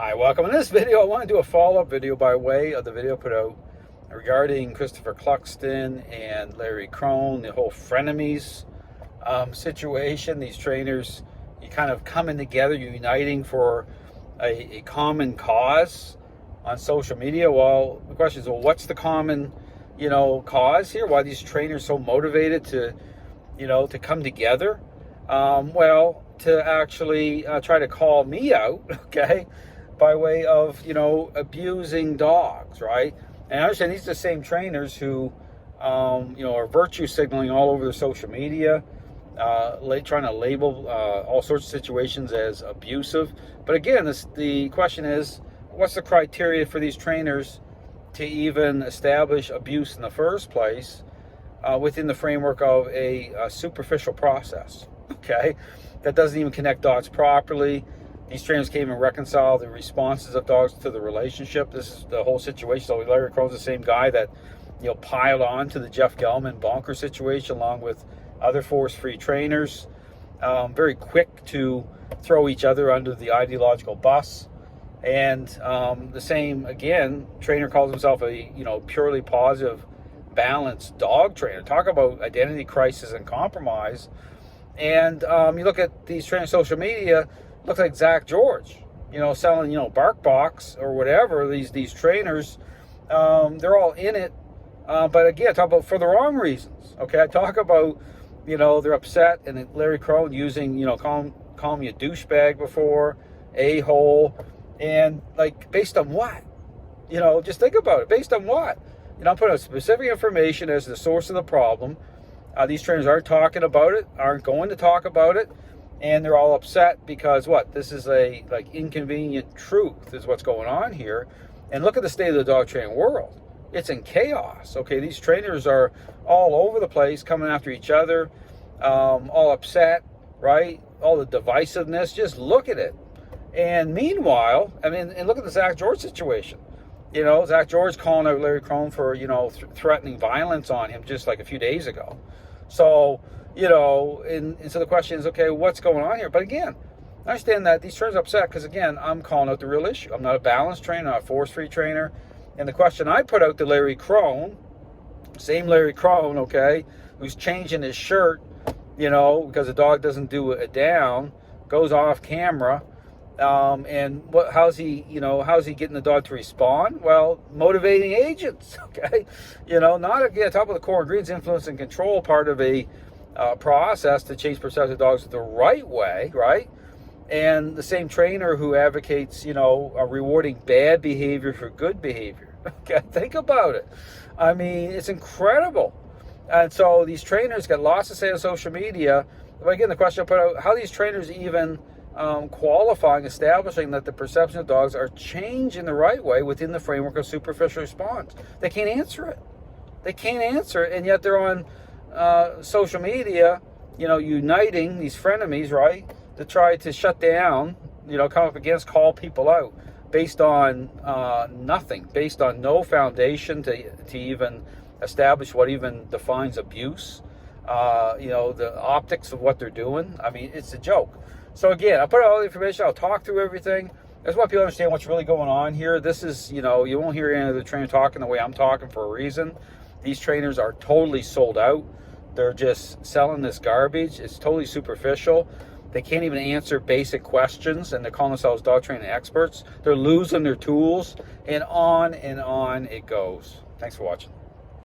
Hi, welcome. In this video, I want to do a follow-up video by way of the video put out regarding Christopher Cluxton and Larry Krohn, the whole frenemies situation. These trainers, you kind of coming together, uniting for a common cause on social media. Well, the question is, well, what's the common, cause here? Why are these trainers so motivated to, to come together? Well, to actually try to call me out, okay? By way of, abusing dogs, right? And I understand these are the same trainers who, are virtue signaling all over their social media, trying to label all sorts of situations as abusive. But again, the question is, what's the criteria for these trainers to even establish abuse in the first place within the framework of a superficial process, okay? That doesn't even connect dots properly. These trainers can't even reconcile the responses of dogs to the relationship. This is the whole situation. So Larry Krohn's the same guy that, piled on to the Jeff Gellman bonker situation along with other force-free trainers. Very quick to throw each other under the ideological bus. And the same, again, trainer calls himself a, purely positive, balanced dog trainer. Talk about identity crisis and compromise. And you look at these trainers on social media, looks like Zach George, selling, BarkBox or whatever. These trainers, they're all in it. But again, I talk about for the wrong reasons. Okay, I talk about, they're upset, and Larry Krohn using, call me a douchebag before, a-hole, and like based on what? Just think about it. Based on what? I'm putting out specific information as the source of the problem. These trainers aren't talking about it, aren't going to talk about it. And they're all upset because what? This is a inconvenient truth is what's going on here. And look at the state of the dog training world. It's in chaos. Okay, these trainers are all over the place, coming after each other, all upset, right? All the divisiveness. Just look at it. And meanwhile, and look at the Zach George situation. Zach George calling out Larry Krohn for, threatening violence on him just like a few days ago. So, and so the question is, okay, what's going on here? But again, I understand that these trainers are upset because, again, I'm calling out the real issue. I'm not a balanced trainer, not a force-free trainer. And the question I put out to Larry Krohn, same Larry Krohn, okay, who's changing his shirt, because the dog doesn't do a down, goes off camera. And how's he getting the dog to respond? Well, motivating agents, okay? Not again, talk about the core ingredients, influence and control, part of a process to change perception of dogs the right way, right? And the same trainer who advocates, rewarding bad behavior for good behavior. Okay, think about it. It's incredible. And so these trainers got lots to say on social media. But again, the question I put out, how these trainers even qualifying, establishing that the perception of dogs are changed in the right way within the framework of superficial response. They can't answer it. They can't answer it, and yet they're on social media, uniting these frenemies, right, to try to shut down, come up against, call people out based on nothing, based on no foundation to even establish what even defines abuse, the optics of what they're doing. It's a joke. So again, I'll put out all the information. I'll talk through everything. I just want people to understand what's really going on here. This is, you won't hear any of the trainers talking the way I'm talking for a reason. These trainers are totally sold out. They're just selling this garbage. It's totally superficial. They can't even answer basic questions, and they're calling themselves dog training experts. They're losing their tools, and on it goes. Thanks for watching.